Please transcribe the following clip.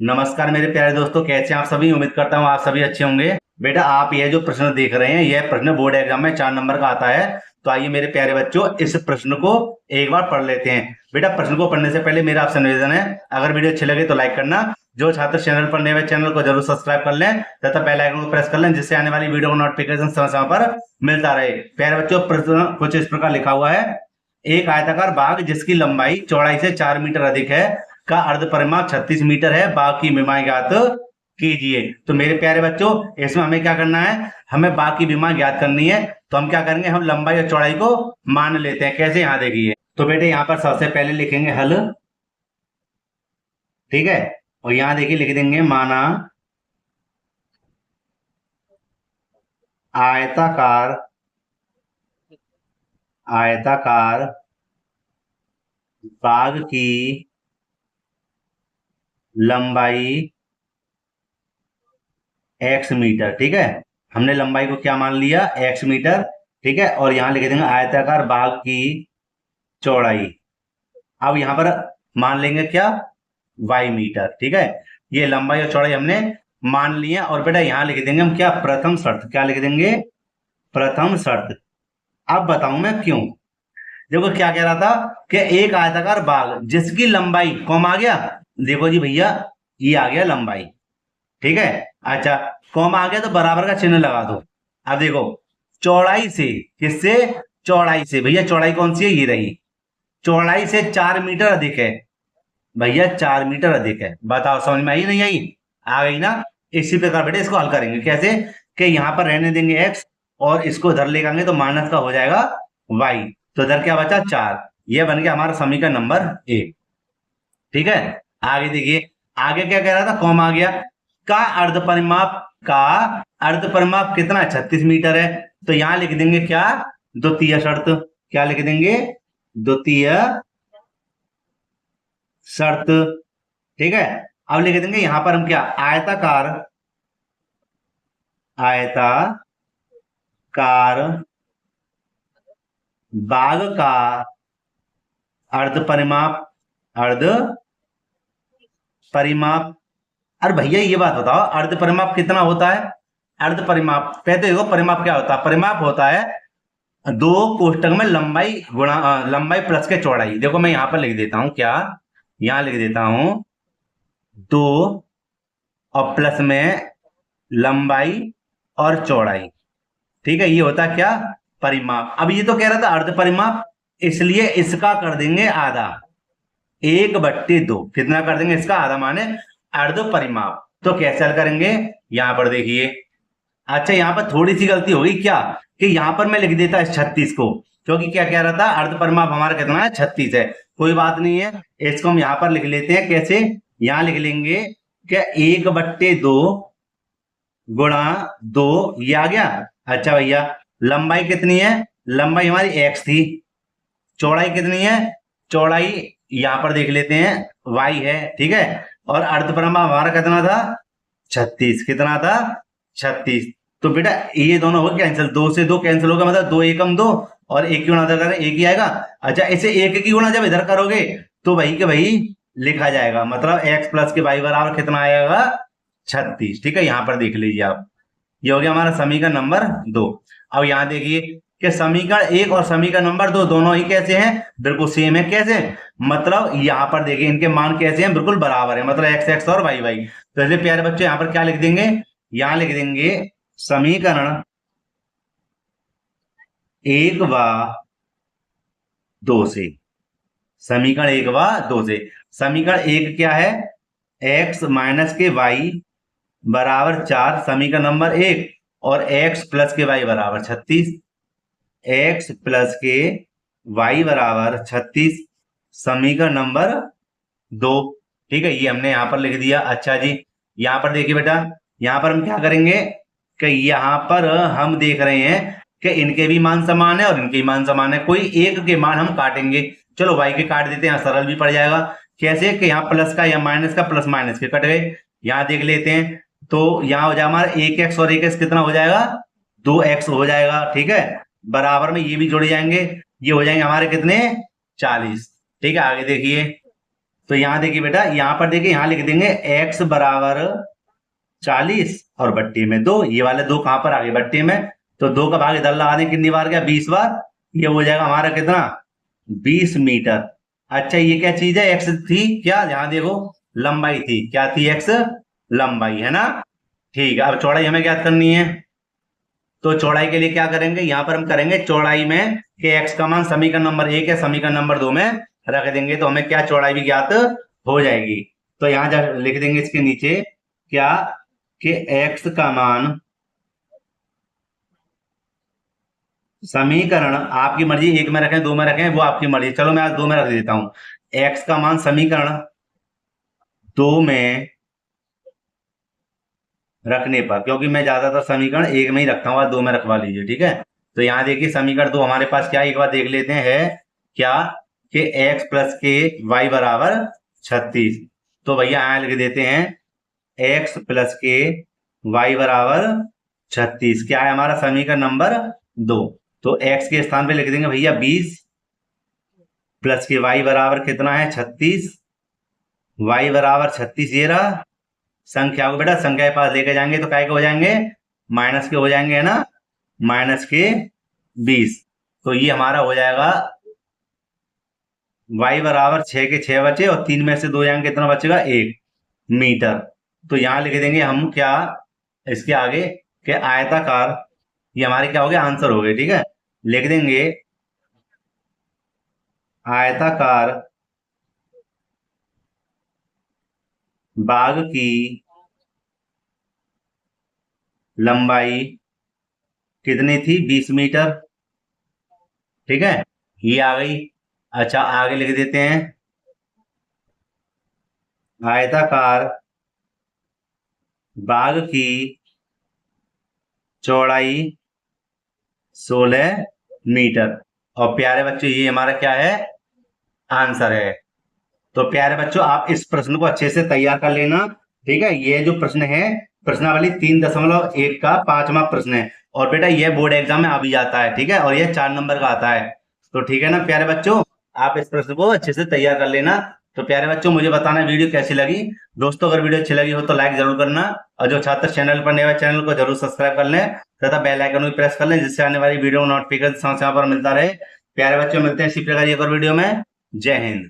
नमस्कार मेरे प्यारे दोस्तों, कैसे हैं आप सभी। उम्मीद करता हूँ आप सभी अच्छे होंगे। बेटा, आप यह जो प्रश्न देख रहे हैं यह प्रश्न बोर्ड एग्जाम में 4 नंबर का आता है। तो आइए मेरे प्यारे बच्चों, इस प्रश्न को एक बार पढ़ लेते हैं। बेटा, प्रश्न को पढ़ने से पहले मेरा आपसे निवेदन है, अगर वीडियो अच्छी लगे तो लाइक करना। जो छात्र चैनल पर नए हुए चैनल को जरूर सब्सक्राइब कर लें तथा बेल आइकन को प्रेस कर लें, जिससे आने वाली वीडियो को नोटिफिकेशन समय समय पर मिलता रहे। प्यारे बच्चों, प्रश्न कुछ इस प्रकार लिखा हुआ है। एक आयताकार बाग जिसकी लंबाई चौड़ाई से 4 मीटर अधिक है का अर्ध परिमाप 36 मीटर है, बाग की विमा ज्ञात कीजिए। तो मेरे प्यारे बच्चों, इसमें हमें क्या करना है, हमें बाग की विमा ज्ञात करनी है। तो हम क्या करेंगे, हम लंबाई और चौड़ाई को मान लेते हैं। कैसे, यहाँ देखिए। तो बेटे, यहाँ पर सबसे पहले लिखेंगे हल, ठीक है। और यहाँ देखिए लिख देंगे माना आयताकार आयताकार बाग की लंबाई x मीटर, ठीक है। हमने लंबाई को क्या मान लिया, x मीटर, ठीक है। और यहां लिख देंगे आयताकार बाग की चौड़ाई। अब यहां पर मान लेंगे क्या, y मीटर, ठीक है। ये लंबाई और चौड़ाई हमने मान लिया। और बेटा यहां लिख देंगे हम क्या, प्रथम शर्त। क्या लिख देंगे, प्रथम शर्त। अब बताऊं मैं क्यों। देखो क्या कह रहा था कि एक आयताकार बाग जिसकी लंबाई, कौन आ गया, देखो जी भैया, ये आ गया लंबाई, ठीक है। अच्छा, कॉमा आ गया तो बराबर का चिन्ह लगा दो। अब देखो, चौड़ाई से, किससे, चौड़ाई से, भैया चौड़ाई कौन सी है, ये रही। चौड़ाई से 4 मीटर अधिक है, भैया 4 मीटर अधिक है। बताओ समझ में आई नहीं आई, आ गई ना। इसी प्रकार बेटे इसको हल करेंगे कैसे, कि यहां पर रहने देंगे x और इसको इधर ले आएंगे तो माइनस का हो जाएगा y। तो इधर क्या बचा, 4। ये बन गया हमारा समीकरण नंबर 1, ठीक है। आगे देखिए, आगे क्या कह रहा था, कॉमा आ गया। का अर्ध परिमाप का अर्ध परिमाप कितना है, 36 मीटर है। तो यहां लिख देंगे क्या, द्वितीय शर्त। क्या लिख देंगे, द्वितीय शर्त, ठीक है। अब लिख देंगे यहां पर हम क्या, आयताकार आयताकार बाग का अर्ध परिमाप, अर्ध परिमाप। अरे भैया ये बात बताओ, अर्ध परिमाप कितना होता है। अर्ध परिमाप, कहते देखो परिमाप क्या होता है, परिमाप होता है दो कोष्टक में लंबाई गुणा लंबाई प्लस के चौड़ाई। देखो मैं यहां पर लिख देता हूं क्या, यहां लिख देता हूं 2 और प्लस में लंबाई और चौड़ाई, ठीक है। ये होता क्या, परिमाप। अब ये तो कह रहा था अर्ध परिमाप, इसलिए इसका कर देंगे आधा, 1/2। कितना कर देंगे, इसका आधा माने अर्ध परिमाप। तो कैसे हल करेंगे, यहां पर देखिए। अच्छा, यहां पर थोड़ी सी गलती होगी क्या, कि यहां पर मैं लिख देता इस 36 को, क्योंकि क्या कह रहा था, अर्ध परिमाप हमारा कितना है, 36 है। कोई बात नहीं है, इसको हम यहां पर लिख लेते हैं। कैसे, यहां लिख लेंगे क्या, 1/2 गुणा 2, ये आ गया। अच्छा भैया, लंबाई कितनी है, लंबाई हमारी x थी। चौड़ाई कितनी है, चौड़ाई यहां पर देख लेते हैं y है, ठीक है। और अर्ध परिमाप हमारा कितना था, 36। कितना था, 36। तो बेटा ये दोनों हो कैंसिल, 2 से 2 कैंसिल होगा, मतलब 2 एकम 2 और 1 की गुणा इधर करें 1 ही आएगा। अच्छा, इसे 1 की गुणा जब इधर करोगे तो वही के वही लिखा जाएगा, मतलब x प्लस के y बराबर कितना आएगा, 36, ठीक है। यहां पर देख लीजिए आप, ये हो गया हमारा समीकरण नंबर 2। अब यहां देखिए कि समीकरण 1 और समीकरण नंबर 2 दोनों ही कैसे हैं, बिल्कुल सेम है। कैसे, मतलब यहां पर देखिए इनके मान कैसे हैं, बिल्कुल बराबर है, मतलब x x और y y। तो इसलिए प्यारे बच्चों यहां पर क्या लिख देंगे, यहां लिख देंगे समीकरण 1 व 2 से। समीकरण 1 व 2 से, समीकरण 1 क्या है, x माइनस के y बराबर 4, समीकरण नंबर 1। और x प्लस के y बराबर 36, x प्लस के y बराबर 36, समीकरण नंबर 2, ठीक है। ये हमने यहां पर लिख दिया। अच्छा जी, यहां पर देखिए बेटा, यहां पर हम क्या करेंगे कि यहां पर हम देख रहे हैं कि इनके भी मान समान है और इनके भी मान समान है, कोई एक के मान हम काटेंगे। चलो y के काट देते हैं, सरल भी पड़ जाएगा। कैसे, कि यहाँ प्लस का या माइनस का प्लस माइनस के कट गए। यहाँ देख लेते हैं, तो यहाँ हो जाएगा हमारा 1x और 1x कितना हो जाएगा, 2x हो जाएगा, ठीक है। बराबर में ये भी जुड़ जाएंगे, ये हो जाएंगे हमारे कितने, 40, ठीक है। आगे देखिए, तो यहाँ देखिए बेटा, यहाँ पर देखिए, यहाँ लिख देंगे x बराबर 40 और बट्टी में 2। ये वाले 2 कहां पर आ गए? बट्टी में। तो 2 का भाग इधर लगा दें, कितनी बार गया? 20 बार। ये हो जाएगा हमारा कितना? 20 मीटर। अच्छा, ये क्या चीज है? x थी क्या? यहाँ देखो, लंबाई थी। क्या थी? x लंबाई, है ना। ठीक है, अब चौड़ाई हमें ज्ञात करनी है। तो चौड़ाई के लिए क्या करेंगे? यहां पर हम करेंगे चौड़ाई में कि x का मान समीकरण नंबर 1 या समीकरण नंबर 2 में रख देंगे, तो हमें क्या चौड़ाई भी ज्ञात हो जाएगी। तो यहां जा लिख देंगे इसके नीचे क्या कि x का मान समीकरण, आपकी मर्जी 1 में रखें 2 में रखें, वो आपकी मर्जी। चलो मैं आज 2 में रख देता हूं। x का मान समीकरण 2 में रखने पर, क्योंकि मैं ज्यादातर समीकरण 1 में ही रखता हूँ, 2 में रखवा लीजिए, ठीक है। तो यहाँ देखिए समीकरण 2 हमारे पास क्या है, एक बार देख लेते हैं, है क्या कि x प्लस के वाई बराबर 36। तो भैया यहाँ लिख देते हैं x प्लस के वाई बराबर 36। क्या है हमारा? समीकरण नंबर 2। तो x के स्थान पे लिख देंगे भैया 20 प्लस के वाई बराबर कितना है? 36। वाई बराबर 36 ये रहा। संख्या को बेटा संख्या के पास लेके जाएंगे तो काय के हो जाएंगे? माइनस के हो जाएंगे, है ना। माइनस के 20। तो ये हमारा हो जाएगा y बराबर 6 के 6 बचे और 3 में से 2 जाएंगे, कितना बचेगा? 1 मीटर। तो यहां लिख देंगे हम क्या इसके आगे कि आयताकार, ये हमारे क्या हो गया? आंसर हो गए, ठीक है। लिख देंगे आयताकार बाग की लंबाई कितनी थी? 20 मीटर, ठीक है। ये आ गई। अच्छा, आगे लिख देते हैं आयताकार बाग की चौड़ाई 16 मीटर। और प्यारे बच्चों, ये हमारा क्या है? आंसर है। तो प्यारे बच्चों, आप इस प्रश्न को अच्छे से तैयार कर लेना, ठीक है। ये जो प्रश्न है, प्रश्नावली 3.1 का 5वां प्रश्न है। और बेटा ये बोर्ड एग्जाम में आ भी जाता है, ठीक है, और ये 4 नंबर का आता है। तो ठीक है ना प्यारे बच्चों, आप इस प्रश्न को अच्छे से तैयार कर लेना। तो प्यारे बच्चों, मुझे बताना वीडियो कैसी लगी। दोस्तों, अगर वीडियो अच्छी लगी हो तो लाइक जरूर करना, और जो छात्र चैनल पर नए, चैनल को जरूर सब्सक्राइब कर लें तथा बेल आइकन भी प्रेस कर लें, जिससे आने वाली वीडियो नोटिफिकेशन समय पर मिलता रहे। प्यारे बच्चों, मिलते हैं इसी प्रकार एक और वीडियो में। जय हिंद।